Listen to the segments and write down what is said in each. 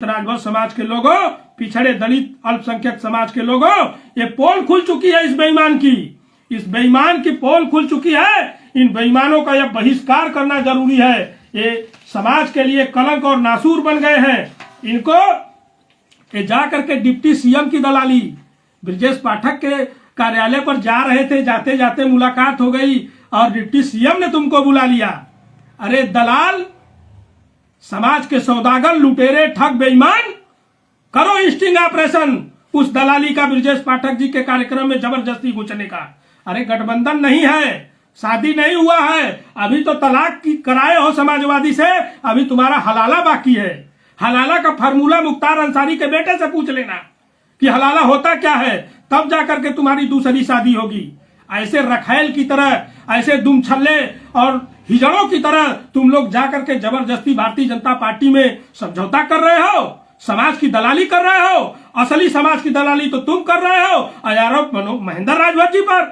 राजभर समाज के लोगों, पिछड़े दलित अल्पसंख्यक समाज के लोगों, ये पोल खुल चुकी है इस बेईमान की। इस बेईमान की पोल खुल चुकी है। इन बेईमानों का यह बहिष्कार करना जरूरी है। ये समाज के लिए कलंक और नासूर बन गए हैं। इनको ये जा करके डिप्टी सीएम की दलाली, ब्रजेश पाठक के कार्यालय पर जा रहे थे, जाते जाते मुलाकात हो गई और डिप्टी सीएम ने तुमको बुला लिया। अरे दलाल, समाज के सौदागर, लुटेरे, ठग, बेईमान, करो स्टिंग ऑपरेशन उस दलाली का ब्रजेश पाठक जी के कार्यक्रम में जबरदस्ती घुसने का। अरे गठबंधन नहीं है, शादी नहीं हुआ है, अभी तो तलाक कराए हो समाजवादी से, अभी तुम्हारा हलाला बाकी है। हलाला का फार्मूला मुख्तार अंसारी के बेटे से पूछ लेना कि हलाला होता क्या है, तब जाकर के तुम्हारी दूसरी शादी होगी। ऐसे रखैल की तरह, ऐसे दुमछल्ले और हिजड़ों की तरह तुम लोग जाकर के जबरदस्ती भारतीय जनता पार्टी में समझौता कर रहे हो, समाज की दलाली कर रहे हो। असली समाज की दलाली तो तुम कर रहे हो। आरोप महेंद्र राजभर जी पर।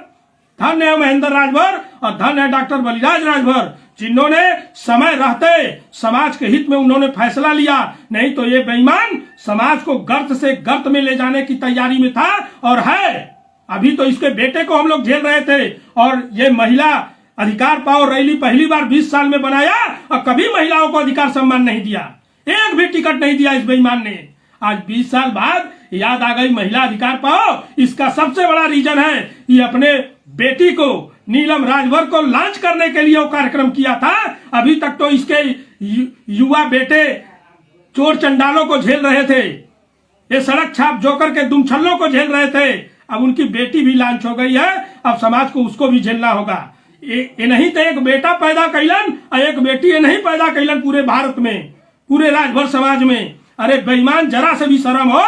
धन है महेंद्र राजभर और धन है डॉक्टर बलिराज राजभर, जिन्होंने समय रहते समाज के हित में उन्होंने फैसला लिया। नहीं तो ये बेईमान समाज को गर्त से गर्त में ले जाने की तैयारी में था और है। अभी तो इसके बेटे को हम लोग झेल रहे थे और ये महिला अधिकार पाओ रैली पहली बार 20 साल में बनाया और कभी महिलाओं को अधिकार सम्मान नहीं दिया। एक भी टिकट नहीं दिया इस बेईमान ने। आज 20 साल बाद याद आ गई महिला अधिकार पाओ। इसका सबसे बड़ा रीजन है ये अपने बेटी को, नीलम राजभर को लॉन्च करने के लिए वो कार्यक्रम किया था। अभी तक तो इसके युवा बेटे चोर चंडालों को झेल रहे थे, ये सड़क छाप जोकर के दुमछल्लों को झेल रहे थे। अब उनकी बेटी भी लॉन्च हो गई है, अब समाज को उसको भी झेलना होगा। ये नहीं तो एक बेटा पैदा कैलन और एक बेटी ये नहीं पैदा कैलन पूरे भारत में, पूरे राजभर समाज में। अरे बेईमान, जरा से भी शर्म हो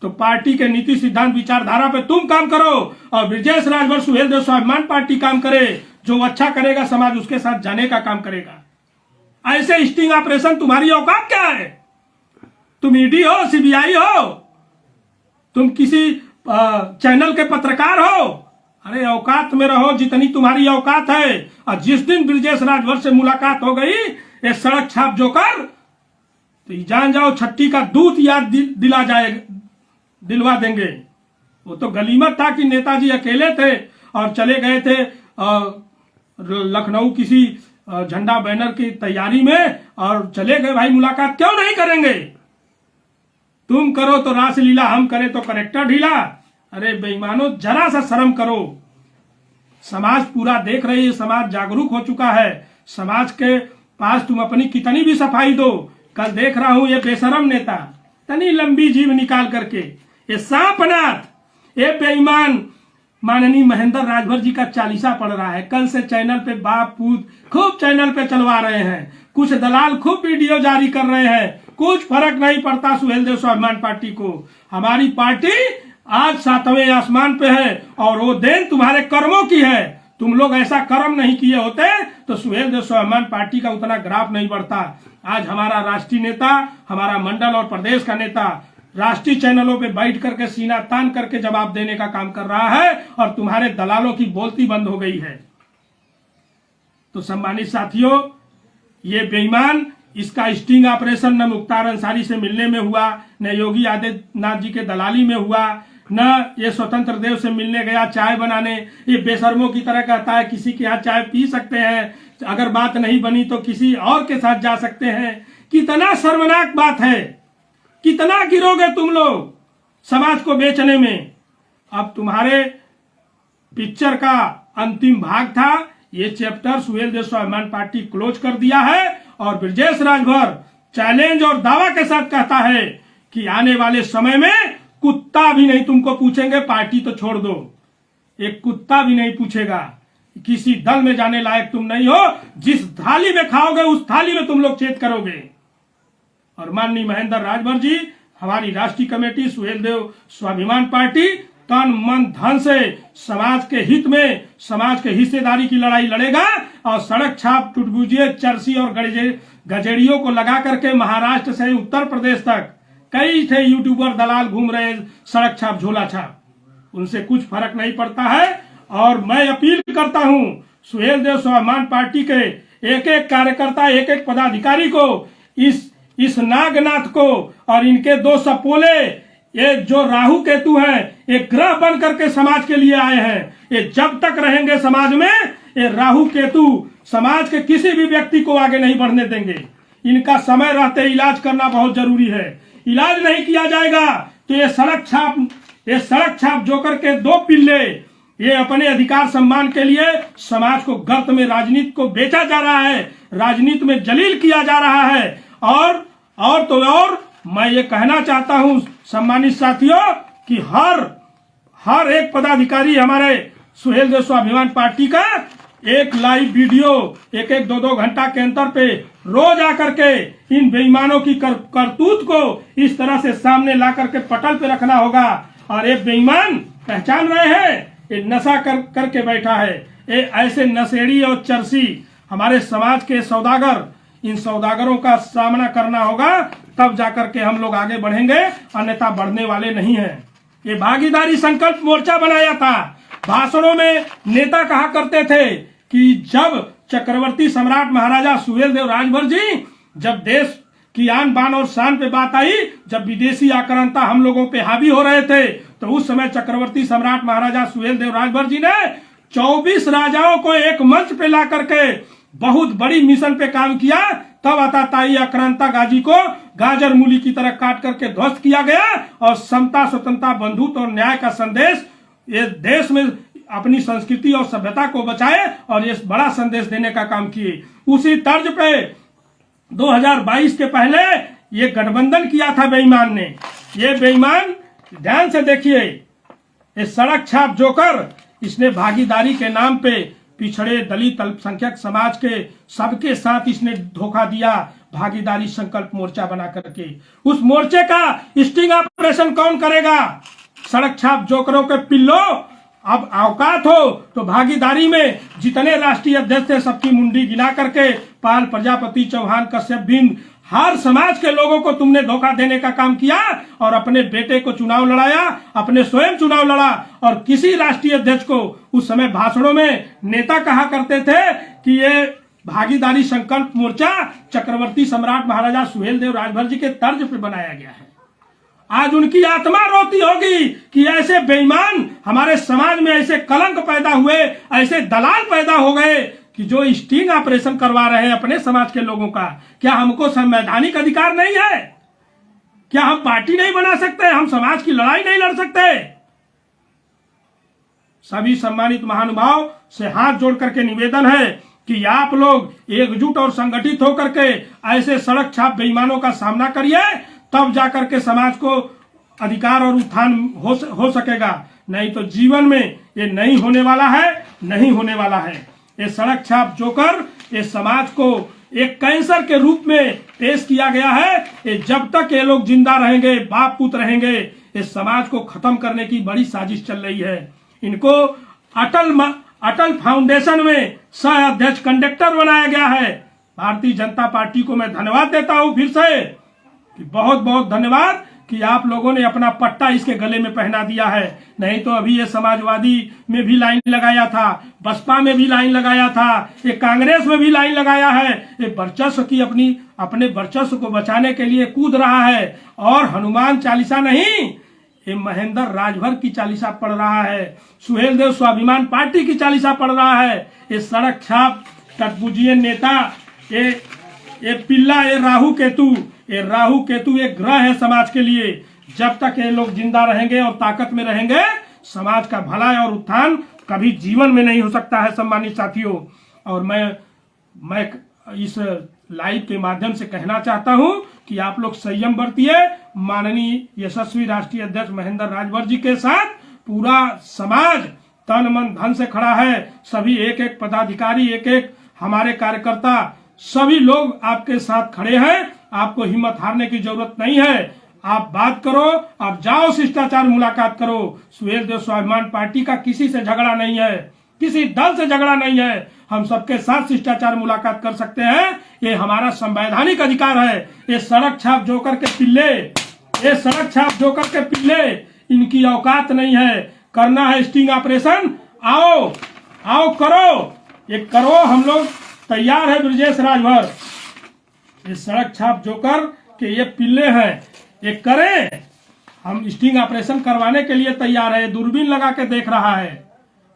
तो पार्टी के नीति सिद्धांत विचारधारा पे तुम काम करो और ब्रजेश राजभर सुहेलदेव स्वाभिमान पार्टी काम करे। जो अच्छा करेगा समाज उसके साथ जाने का काम करेगा। ऐसे स्टिंग ऑपरेशन तुम्हारी औकात क्या है? तुम ईडी हो, सीबीआई हो, तुम किसी चैनल के पत्रकार हो? अरे औकात में रहो जितनी तुम्हारी औकात है। और जिस दिन ब्रजेश राजभर से मुलाकात हो गई ये सड़क छाप जोकर, तो जान जाओ छट्टी का दूध याद दिलवा देंगे। वो तो गलीमत था कि नेताजी अकेले थे और चले गए थे लखनऊ किसी झंडा बैनर की तैयारी में और चले गए। भाई मुलाकात क्यों नहीं करेंगे? तुम करो तो रासलीला, हम करें तो करेक्टर ढीला। अरे बेईमानो, जरा सा शर्म करो। समाज पूरा देख रही है, समाज जागरूक हो चुका है। समाज के पास तुम अपनी कितनी भी सफाई दो। कल देख रहा हूं ये बेशरम नेता तनी लंबी जीव निकाल करके ये सांपनाथ, ये बेईमान माननीय महेंद्र राजभर जी का चालीसा पढ़ रहा है। कल से चैनल पे बाप पूत खूब चैनल पे चलवा रहे हैं। कुछ दलाल खूब वीडियो जारी कर रहे हैं। कुछ फर्क नहीं पड़ता सुहेलदेव स्वाभिमान पार्टी को। हमारी पार्टी आज 7वें आसमान पे है और वो देन तुम्हारे कर्मों की है। तुम लोग ऐसा कर्म नहीं किए होते तो सुहेलदेव स्वाभिमान पार्टी का उतना ग्राफ नहीं बढ़ता। आज हमारा राष्ट्रीय नेता, हमारा मंडल और प्रदेश का नेता राष्ट्रीय चैनलों पे बैठ करके सीना तान करके जवाब देने का काम कर रहा है और तुम्हारे दलालों की बोलती बंद हो गई है। तो सम्मानित साथियों, ये बेईमान, इसका स्टिंग ऑपरेशन न मुख्तार अंसारी से मिलने में हुआ, न योगी आदित्यनाथ जी के दलाली में हुआ, न ये स्वतंत्र देव से मिलने गया चाय बनाने। ये बेशर्मों की तरह कहता है किसी के यहाँ चाय पी सकते हैं, अगर बात नहीं बनी तो किसी और के साथ जा सकते हैं। कितना शर्मनाक बात है। कितना गिरोगे तुम लोग समाज को बेचने में। अब तुम्हारे पिक्चर का अंतिम भाग था, ये चैप्टर सुहेलदेव स्वाभिमान पार्टी क्लोज कर दिया है और ब्रजेश राजभर चैलेंज और दावा के साथ कहता है कि आने वाले समय में कुत्ता भी नहीं तुमको पूछेंगे, पार्टी तो छोड़ दो, एक कुत्ता भी नहीं पूछेगा। किसी दल में जाने लायक तुम नहीं हो। जिस थाली में खाओगे उस थाली में तुम लोग छेद करोगे। और माननीय महेंद्र राजभर जी, हमारी राष्ट्रीय कमेटी सुहेलदेव स्वाभिमान पार्टी तन मन धन से समाज के हित में, समाज के हिस्सेदारी की लड़ाई लड़ेगा और सड़क छाप, टुटबुजिए, चरसी और गजेड़ियों को लगा करके महाराष्ट्र से उत्तर प्रदेश तक कई थे यूट्यूबर दलाल घूम रहे सड़क छाप, झोला छाप, उनसे कुछ फर्क नहीं पड़ता है। और मैं अपील करता हूं सुहेलदेव स्वाभिमान पार्टी के एक एक कार्यकर्ता, एक एक पदाधिकारी को इस इस नागनाथ को और इनके दो सपोले, ये जो राहु केतु हैं, ये ग्रह बन करके समाज के लिए आए हैं। ये जब तक रहेंगे समाज में, ये राहु केतु समाज के किसी भी व्यक्ति को आगे नहीं बढ़ने देंगे। इनका समय रहते इलाज करना बहुत जरूरी है। इलाज नहीं किया जाएगा तो ये सड़क छाप जोकर के दो पिल्ले, ये अपने अधिकार सम्मान के लिए समाज को गर्त में, राजनीति को बेचा जा रहा है, राजनीति में जलील किया जा रहा है। और मैं ये कहना चाहता हूं सम्मानित साथियों कि हर एक पदाधिकारी हमारे सुहेल देव स्वाभिमान पार्टी का एक लाइव वीडियो एक 2 घंटा के अंतर पे रोज आकर के इन बेईमानों की करतूत को इस तरह से सामने ला करके पटल पे रखना होगा। और ये बेईमान पहचान रहे हैं, ये नशा करके बैठा है। ये ऐसे नशेड़ी और चरसी हमारे समाज के सौदागर, इन सौदागरों का सामना करना होगा, तब जाकर के हम लोग आगे बढ़ेंगे, अन्यथा बढ़ने वाले नहीं हैं। ये भागीदारी संकल्प मोर्चा बनाया था। भाषणों में नेता कहा करते थे कि जब चक्रवर्ती सम्राट महाराजा सुहेलदेव राजभर जी, जब देश की आन बान और शान पे बात आई, जब विदेशी आक्रांता हम लोगों पे हावी हो रहे थे, तो उस समय चक्रवर्ती सम्राट महाराजा सुहेलदेव राजभर जी ने 24 राजाओं को एक मंच पे ला करके बहुत बड़ी मिशन पे काम किया। तब आताताई आक्रांता गाजी को गाजर मूली की तरह काट करके ध्वस्त किया गया और समता, स्वतंत्रता, बंधुत्व और न्याय का संदेश ये देश में अपनी संस्कृति और सभ्यता को बचाए और ये बड़ा संदेश देने का काम किए। उसी तर्ज पे 2022 के पहले ये गठबंधन किया था बेईमान ने। ये बेईमान ध्यान से देखिए, ये सड़क छाप जोकर, इसने भागीदारी के नाम पे पिछड़े, दलित, अल्पसंख्यक समाज के सबके साथ इसने धोखा दिया। भागीदारी संकल्प मोर्चा बना करके उस मोर्चे का स्टिंग ऑपरेशन कौन करेगा? सड़क छाप जोकरों के पिल्लो, अब औकात हो तो भागीदारी में जितने राष्ट्रीय अध्यक्ष थे सबकी मुंडी गिना करके पाल, प्रजापति, चौहान, कश्यप, बिंद, हर समाज के लोगों को तुमने धोखा देने का काम किया और अपने बेटे को चुनाव लड़ाया, अपने स्वयं चुनाव लड़ा। और किसी राष्ट्रीय अध्यक्ष को उस समय भाषणों में नेता कहा करते थे कि ये भागीदारी संकल्प मोर्चा चक्रवर्ती सम्राट महाराजा सुहेलदेव राजभर जी के तर्ज पे बनाया गया है। आज उनकी आत्मा रोती होगी कि ऐसे बेईमान हमारे समाज में, ऐसे कलंक पैदा हुए, ऐसे दलाल पैदा हो गए कि जो स्टिंग ऑपरेशन करवा रहे हैं अपने समाज के लोगों का। क्या हमको संवैधानिक अधिकार नहीं है? क्या हम पार्टी नहीं बना सकते? हम समाज की लड़ाई नहीं लड़ सकते? सभी सम्मानित महानुभाव से हाथ जोड़ करके निवेदन है कि आप लोग एकजुट और संगठित होकर के ऐसे सड़क छाप बेईमानों का सामना करिए, तब जाकर के समाज को अधिकार और उत्थान हो सकेगा। नहीं तो जीवन में ये नहीं होने वाला है, नहीं होने वाला है। ये सड़क छाप जोकर ये समाज को एक कैंसर के रूप में पेश किया गया है। ये जब तक ये लोग जिंदा रहेंगे, बाप पुत्र रहेंगे, इस समाज को खत्म करने की बड़ी साजिश चल रही है। इनको अटल फाउंडेशन में सह अध्यक्ष कंडक्टर बनाया गया है। भारतीय जनता पार्टी को मैं धन्यवाद देता हूं फिर से कि बहुत बहुत धन्यवाद कि आप लोगों ने अपना पट्टा इसके गले में पहना दिया है। नहीं तो अभी ये समाजवादी में भी लाइन लगाया था, बसपा में भी लाइन लगाया था, ये कांग्रेस में भी लाइन लगाया है। ये वर्चस्व की अपने वर्चस्व को बचाने के लिए कूद रहा है और हनुमान चालीसा नहीं, ये महेंद्र राजभर की चालीसा पढ़ रहा है, सुहेलदेव स्वाभिमान पार्टी की चालीसा पढ़ रहा है। ये सड़क छाप टटबुजिए नेता, ये पिल्ला, ये राहु केतु एक ग्रह है समाज के लिए। जब तक ये लोग जिंदा रहेंगे और ताकत में रहेंगे, समाज का भला और उत्थान कभी जीवन में नहीं हो सकता है सम्मानित साथियों। और मैं इस लाइव के माध्यम से कहना चाहता हूं कि आप लोग संयम बरतिए। माननीय यशस्वी राष्ट्रीय अध्यक्ष महेंद्र राजभर जी के साथ पूरा समाज तन मन धन से खड़ा है। सभी एक पदाधिकारी, एक हमारे कार्यकर्ता, सभी लोग आपके साथ खड़े हैं। आपको हिम्मत हारने की जरूरत नहीं है। आप बात करो, आप जाओ, शिष्टाचार मुलाकात करो। सुहेलदेव स्वाभिमान पार्टी का किसी से झगड़ा नहीं है, किसी दल से झगड़ा नहीं है। हम सबके साथ शिष्टाचार मुलाकात कर सकते हैं, ये हमारा संवैधानिक अधिकार है। ये सड़क छाप जोकर के पिल्ले, इनकी औकात नहीं है। करना है स्टिंग ऑपरेशन, आओ करो, ये करो, हम लोग तैयार है। ब्रजेश राजभर, ये सड़क छाप जोकर कि ये पिल्ले हैं, ये करें, हम स्टिंग ऑपरेशन करवाने के लिए तैयार है। दूरबीन लगा के देख रहा है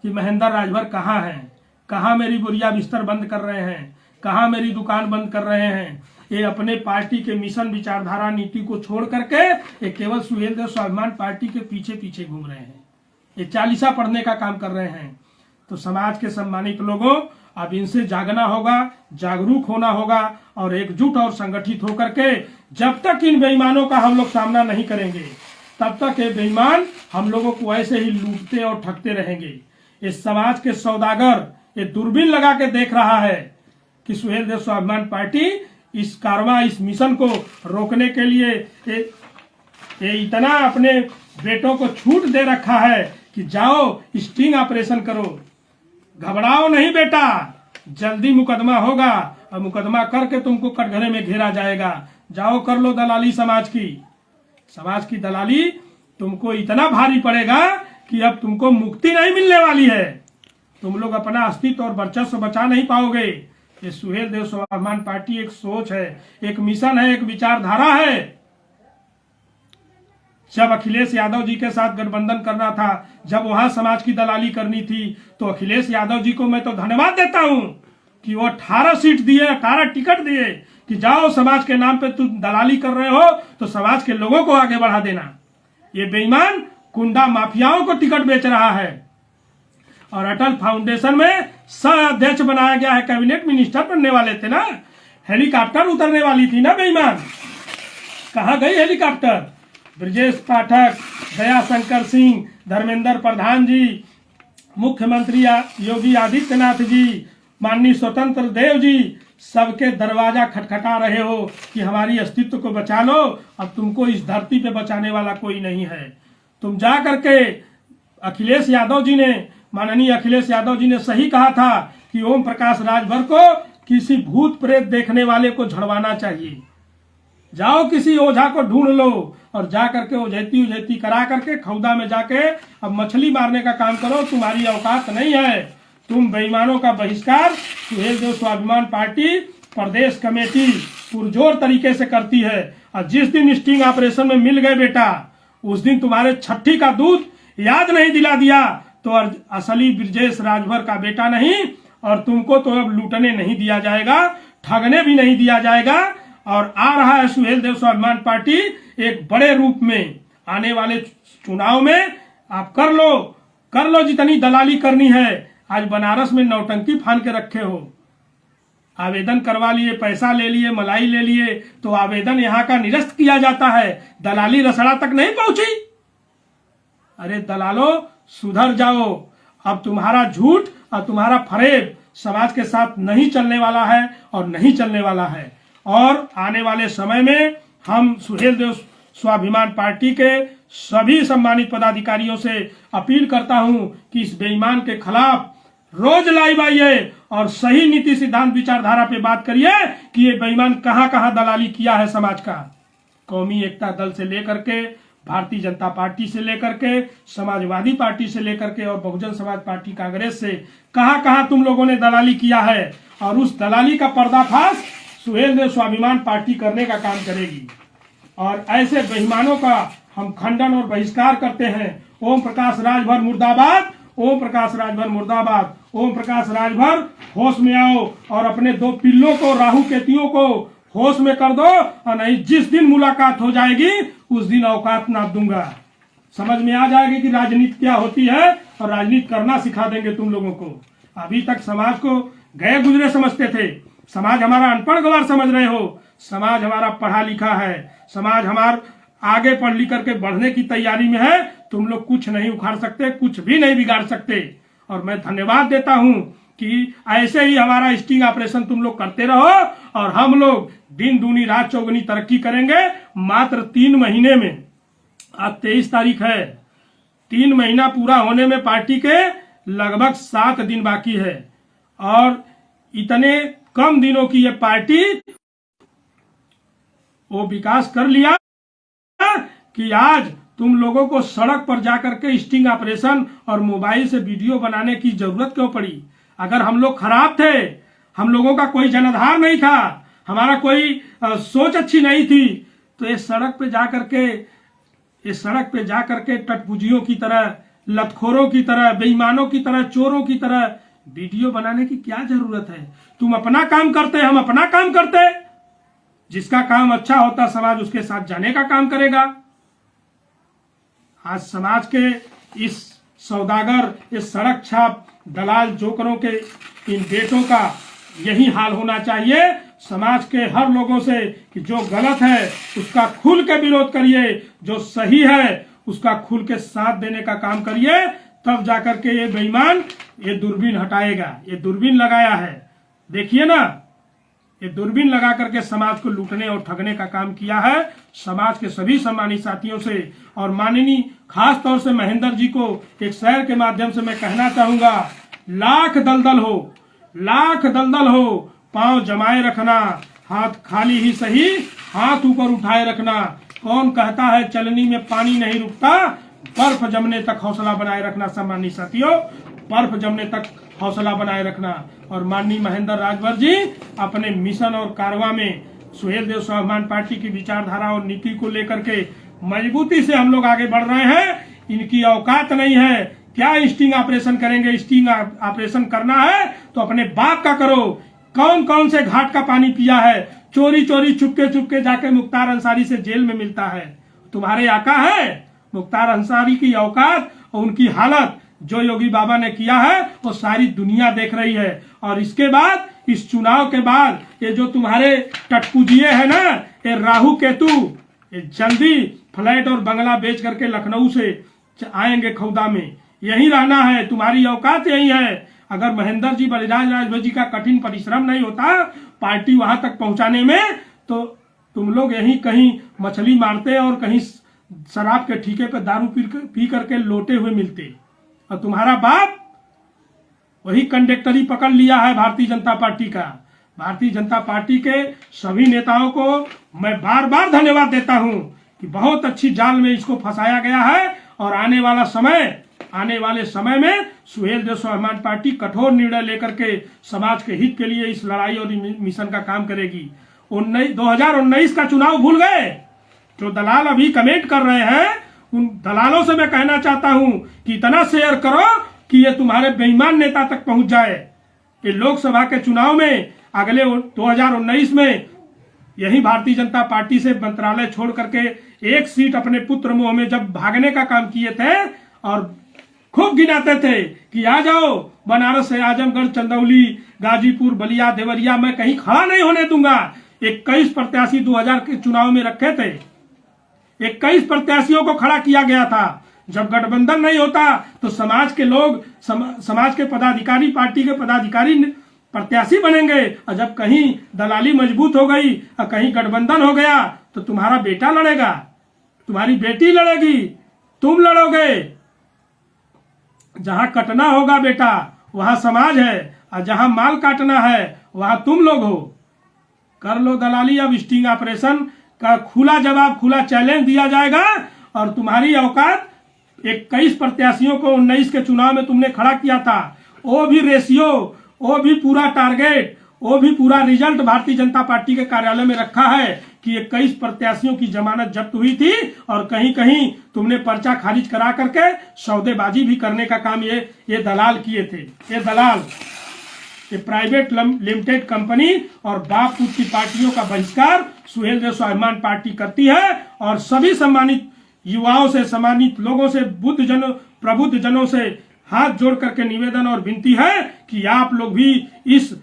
कि महेंद्र राजभर कहाँ हैं, कहाँ मेरी बुरिया बिस्तर बंद कर रहे हैं, कहाँ मेरी दुकान बंद कर रहे हैं। ये अपने पार्टी के मिशन, विचारधारा, नीति को छोड़ करके ये केवल सुहेल देव स्वाभिमान पार्टी के पीछे पीछे घूम रहे हैं। ये चालीसा पढ़ने का काम कर रहे हैं। तो समाज के सम्मानित लोगों, अब इनसे जागना होगा, जागरूक होना होगा और एकजुट और संगठित होकर के जब तक इन बेईमानों का हम लोग सामना नहीं करेंगे तब तक ये बेईमान हम लोगों को ऐसे ही लूटते और ठगते रहेंगे। इस समाज के सौदागर ये दूरबीन लगा के देख रहा है कि सुहेल देव स्वाभिमान पार्टी इस कारवां, इस मिशन को रोकने के लिए ये इतना अपने बेटों को छूट दे रखा है कि जाओ स्टिंग ऑपरेशन करो, घबराओ नहीं बेटा, जल्दी मुकदमा होगा और मुकदमा करके तुमको कटघरे में घेरा जाएगा। जाओ कर लो दलाली समाज की दलाली तुमको इतना भारी पड़ेगा कि अब तुमको मुक्ति नहीं मिलने वाली है। तुम लोग अपना अस्तित्व और वर्चस्व बचा नहीं पाओगे। ये सुहेल देव स्वाभिमान पार्टी एक सोच है, एक मिशन है, एक विचारधारा है। जब अखिलेश यादव जी के साथ गठबंधन करना था, जब वहां समाज की दलाली करनी थी, तो अखिलेश यादव जी को मैं तो धन्यवाद देता हूं कि वो 18 सीट दिए, 18 टिकट दिए कि जाओ समाज के नाम पे तुम दलाली कर रहे हो तो समाज के लोगों को आगे बढ़ा देना। ये बेईमान गुंडा माफियाओं को टिकट बेच रहा है। और अटल फाउंडेशन में सह अध्यक्ष बनाया गया है, कैबिनेट मिनिस्टर बनने वाले थे ना, हेलीकॉप्टर उतरने वाली थी ना बेईमान, कहाँ गई हेलीकॉप्टर? ब्रजेश पाठक, दयाशंकर सिंह, धर्मेंद्र प्रधान जी, मुख्यमंत्री योगी आदित्यनाथ जी, माननीय स्वतंत्र देव जी, सबके दरवाजा खटखटा रहे हो कि हमारी अस्तित्व को बचा लो। अब तुमको इस धरती पे बचाने वाला कोई नहीं है। तुम जा करके अखिलेश यादव जी ने, माननीय अखिलेश यादव जी ने सही कहा था कि ओम प्रकाश राजभर को किसी भूत प्रेत देखने वाले को झड़वाना चाहिए। जाओ किसी ओझा को ढूंढ लो और जा करके ओझैती करा करके खौदा में जाके अब मछली मारने का काम करो। तुम्हारी औकात नहीं है। तुम बेईमानों का बहिष्कार सुहेल देव स्वाभिमान पार्टी प्रदेश कमेटी पुरजोर तरीके से करती है। और जिस दिन स्टिंग ऑपरेशन में मिल गए बेटा, उस दिन तुम्हारे छठी का दूध याद नहीं दिला दिया तो असली ब्रजेश राजभर का बेटा नहीं, और तुमको तो अब लूटने नहीं दिया जाएगा, ठगने भी नहीं दिया जाएगा। और आ रहा है सुहेल देव स्वाभिमान पार्टी एक बड़े रूप में। आने वाले चुनाव में आप कर लो जितनी दलाली करनी है। आज बनारस में नौटंकी फान के रखे हो, आवेदन करवा लिए, पैसा ले लिए, मलाई ले लिए, तो आवेदन यहाँ का निरस्त किया जाता है, दलाली रसड़ा तक नहीं पहुंची। अरे दलालो सुधर जाओ। अब तुम्हारा झूठ और तुम्हारा फरेब समाज के साथ नहीं चलने वाला है और नहीं चलने वाला है। और आने वाले समय में हम सुहेल देव स्वाभिमान पार्टी के सभी सम्मानित पदाधिकारियों से अपील करता हूं कि इस बेईमान के खिलाफ रोज लाइव आइए और सही नीति सिद्धांत विचारधारा पे बात करिए कि ये बेईमान कहां कहां दलाली किया है समाज का। कौमी एकता दल से लेकर के, भारतीय जनता पार्टी से लेकर के, समाजवादी पार्टी से लेकर के और बहुजन समाज पार्टी कांग्रेस से कहां कहां तुम लोगों ने दलाली किया है। और उस दलाली का पर्दाफाश सुहेल देव स्वाभिमान पार्टी करने का काम करेगी। और ऐसे बेईमानों का हम खंडन और बहिष्कार करते हैं। ओम प्रकाश राजभर मुर्दाबाद, ओम प्रकाश राजभर मुर्दाबाद। ओम प्रकाश राजभर होश में आओ और अपने दो पिल्लों को, राहु केतुओं को होश में कर दो, और नहीं जिस दिन मुलाकात हो जाएगी उस दिन औकात नाप दूंगा। समझ में आ जाएगी कि राजनीति क्या होती है और राजनीति करना सिखा देंगे तुम लोगों को। अभी तक समाज को गए गुजरे समझते थे, समाज हमारा अनपढ़ गवार समझ रहे हो। समाज हमारा पढ़ा लिखा है, समाज हमार आगे पढ़ लिख करके बढ़ने की तैयारी में है। तुम लोग कुछ नहीं उखाड़ सकते, कुछ भी नहीं बिगाड़ सकते। और मैं धन्यवाद देता हूं कि ऐसे ही हमारा स्टिंग ऑपरेशन तुम लोग करते रहो और हम लोग दिन दूनी रात चौगुनी तरक्की करेंगे। मात्र 3 महीने में, आज 23 तारीख है, 3 महीना पूरा होने में पार्टी के लगभग 7 दिन बाकी है। और इतने कम दिनों की ये पार्टी वो विकास कर लिया कि आज तुम लोगों को सड़क पर जाकर के स्टिंग ऑपरेशन और मोबाइल से वीडियो बनाने की जरूरत क्यों पड़ी? अगर हम लोग खराब थे, हम लोगों का कोई जनाधार नहीं था, हमारा कोई सोच अच्छी नहीं थी, तो इस सड़क पे जा करके टटपुजियों की तरह, लतखोरों की तरह, बेईमानों की तरह, चोरों की तरह वीडियो बनाने की क्या जरूरत है? तुम अपना काम करते, हम अपना काम करते। जिसका काम अच्छा होता समाज उसके साथ जाने का काम करेगा। आज समाज के इस सौदागर, इस सड़क छाप दलाल जोकरों के इन बेटों का यही हाल होना चाहिए। समाज के हर लोगों से कि जो गलत है उसका खुल के विरोध करिए, जो सही है उसका खुल के साथ देने का काम करिए, तब जाकर के ये बेईमान ये दूरबीन हटाएगा। ये दूरबीन लगाया है, देखिए ना, ये दूरबीन लगा करके समाज को लूटने और ठगने का काम किया है। समाज के सभी सम्मानित साथियों से और माननीय खास तौर से महेंद्र जी को एक शेर के माध्यम से मैं कहना चाहूंगा, लाख दलदल हो पांव जमाए रखना, हाथ खाली ही सही हाथ ऊपर उठाए रखना। कौन कहता है चलनी में पानी नहीं रुकता, बर्फ जमने तक हौसला बनाए रखना। सम्मानित साथियों, बर्फ जमने तक हौसला बनाए रखना। और माननीय महेंद्र राजभर जी अपने मिशन और कारवा में सुहेलदेव स्वाभिमान पार्टी की विचारधारा और नीति को लेकर के मजबूती से हम लोग आगे बढ़ रहे हैं। इनकी औकात नहीं है। क्या स्टिंग ऑपरेशन करेंगे? स्टिंग ऑपरेशन करना है तो अपने बाप का करो। कौन कौन से घाट का पानी पिया है? चोरी चोरी चुपके जाके मुख्तार अंसारी से जेल में मिलता है। तुम्हारे आका है मुख्तार अंसारी की औकात और उनकी हालत जो योगी बाबा ने किया है वो सारी दुनिया देख रही है। और इसके बाद, इस चुनाव के बाद, ये जो तुम्हारे टटपुजिए है ना, ये राहु केतु, ये जल्दी फ्लैट और बंगला बेच करके लखनऊ से आएंगे खौदा में। यही रहना है, तुम्हारी औकात यही है। अगर महेंद्र जी, बलिराज राजभर जी का कठिन परिश्रम नहीं होता पार्टी वहां तक पहुंचाने में, तो तुम लोग यहीं कहीं मछली मारते और कहीं शराब के ठीके पे दारू पी करके लोटे हुए मिलते। और तुम्हारा बाप वही कंडक्टरी पकड़ लिया है भारतीय जनता पार्टी का। भारतीय जनता पार्टी के सभी नेताओं को मैं बार बार धन्यवाद देता हूं कि बहुत अच्छी जाल में इसको फंसाया गया है। और आने वाले समय में सुहेलदेव स्वाभिमान पार्टी कठोर निर्णय लेकर के समाज के हित के लिए इस लड़ाई और मिशन का काम करेगी। 2019 का चुनाव भूल गए? जो दलाल अभी कमेंट कर रहे हैं, उन दलालों से मैं कहना चाहता हूं कि इतना शेयर करो कि ये तुम्हारे बेईमान नेता तक पहुंच जाए। ये लोकसभा के चुनाव में अगले 2019 में यही भारतीय जनता पार्टी से मंत्रालय छोड़ करके एक सीट अपने पुत्र मोह में जब भागने का काम किए थे और खूब गिनाते थे कि आ जाओ बनारस से आजमगढ़, चंदौली, गाजीपुर, बलिया, देवरिया, मैं कहीं खड़ा नहीं होने दूंगा। 21 प्रत्याशी 2000 के चुनाव में रखे थे। 21 प्रत्याशियों को खड़ा किया गया था। जब गठबंधन नहीं होता तो समाज के लोग, समाज के पदाधिकारी, पार्टी के पदाधिकारी प्रत्याशी बनेंगे। और जब कहीं दलाली मजबूत हो गई और कहीं गठबंधन हो गया तो तुम्हारा बेटा लड़ेगा, तुम्हारी बेटी लड़ेगी, तुम लड़ोगे। जहां कटना होगा बेटा वहां समाज है, और जहां माल काटना है वहां तुम लोग हो। कर लो दलाली। अब स्टिंग ऑपरेशन का खुला जवाब, खुला चैलेंज दिया जाएगा। और तुम्हारी औकात 21 प्रत्याशियों को 19 के चुनाव में तुमने खड़ा किया था, वो भी रेशियो, वो भी पूरा टारगेट, वो भी पूरा रिजल्ट भारतीय जनता पार्टी के कार्यालय में रखा है कि 21 प्रत्याशियों की जमानत जब्त हुई थी। और कहीं कहीं तुमने पर्चा खारिज करा करके सौदेबाजी भी करने का काम ये दलाल किए थे। ये दलाल, ये प्राइवेट लिमिटेड कंपनी और बाप पुत की पार्टियों का बहिष्कार सुहेलदेव स्वाभिमान पार्टी करती है। और सभी सम्मानित युवाओं से, सम्मानित लोगों से, प्रबुद्ध जनों से हाथ जोड़ करके निवेदन और विनती है कि आप लोग भी इस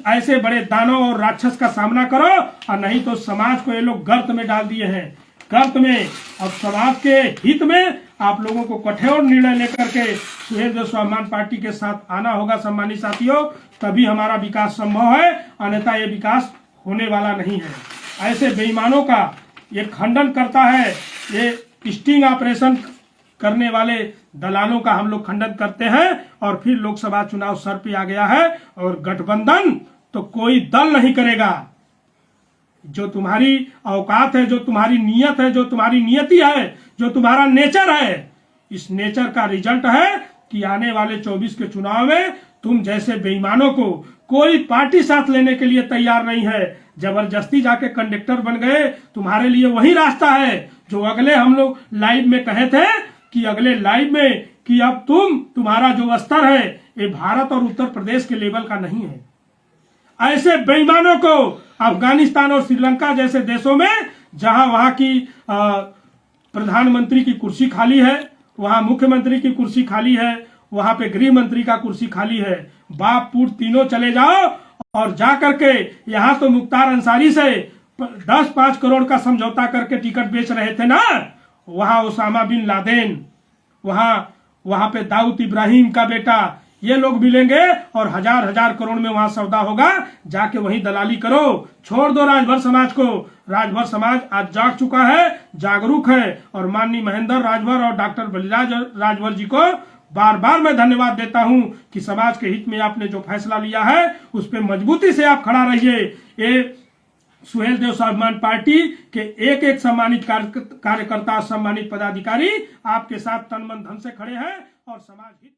ऐसे बड़े दानव और राक्षस का सामना करो। और नहीं तो समाज को ये लोग गर्त में डाल दिए हैं, गर्त में। अब समाज के हित में आप लोगों को कठोर निर्णय लेकर के सुहेलदेव स्वाभिमान पार्टी के साथ आना होगा सम्मानित साथियों, तभी हमारा विकास संभव है। अन्यथा ये विकास होने वाला नहीं है। ऐसे बेईमानों का ये खंडन करता है, ये स्टिंग ऑपरेशन करने वाले दलालों का हम लोग खंडन करते हैं। और फिर लोकसभा चुनाव सर पे आ गया है और गठबंधन तो कोई दल नहीं करेगा। जो तुम्हारी औकात है, जो तुम्हारी नीयत है, जो तुम्हारी नियति है, जो तुम्हारा नेचर है, इस नेचर का रिजल्ट है कि आने वाले 24 के चुनाव में तुम जैसे बेईमानों को कोई पार्टी साथ लेने के लिए तैयार नहीं है। जबरदस्ती जाके कंडक्टर बन गए, तुम्हारे लिए वही रास्ता है जो अगले हम लोग लाइव में कहे थे कि अगले लाइव में कि अब तुम्हारा जो स्तर है ये भारत और उत्तर प्रदेश के लेवल का नहीं है। ऐसे बेईमानों को अफगानिस्तान और श्रीलंका जैसे देशों में जहां वहां की प्रधानमंत्री की कुर्सी खाली है, वहां मुख्यमंत्री की कुर्सी खाली है, वहां पे गृह मंत्री का कुर्सी खाली है, बाप पूत तीनों चले जाओ और जा करके यहां तो मुख्तार अंसारी से 10-5 करोड़ का समझौता करके टिकट बेच रहे थे ना, वहां ओसामा बिन लादेन, वहां पे दाऊद इब्राहिम का बेटा, ये लोग मिलेंगे और हजार करोड़ में वहां सौदा होगा, जाके वहीं दलाली करो। छोड़ दो राजभर समाज को। राजभर समाज आज जाग चुका है, जागरूक है, और माननीय महेंद्र राजभर और डॉक्टर बलिराज राजभर जी को बार बार मैं धन्यवाद देता हूं कि समाज के हित में आपने जो फैसला लिया है उस पर मजबूती से आप खड़ा रहिए। ये सुहेल देव स्वाभिमान पार्टी के एक सम्मानित कार्यकर्ता, सम्मानित पदाधिकारी आपके साथ तन मन धन से खड़े हैं और समाज हित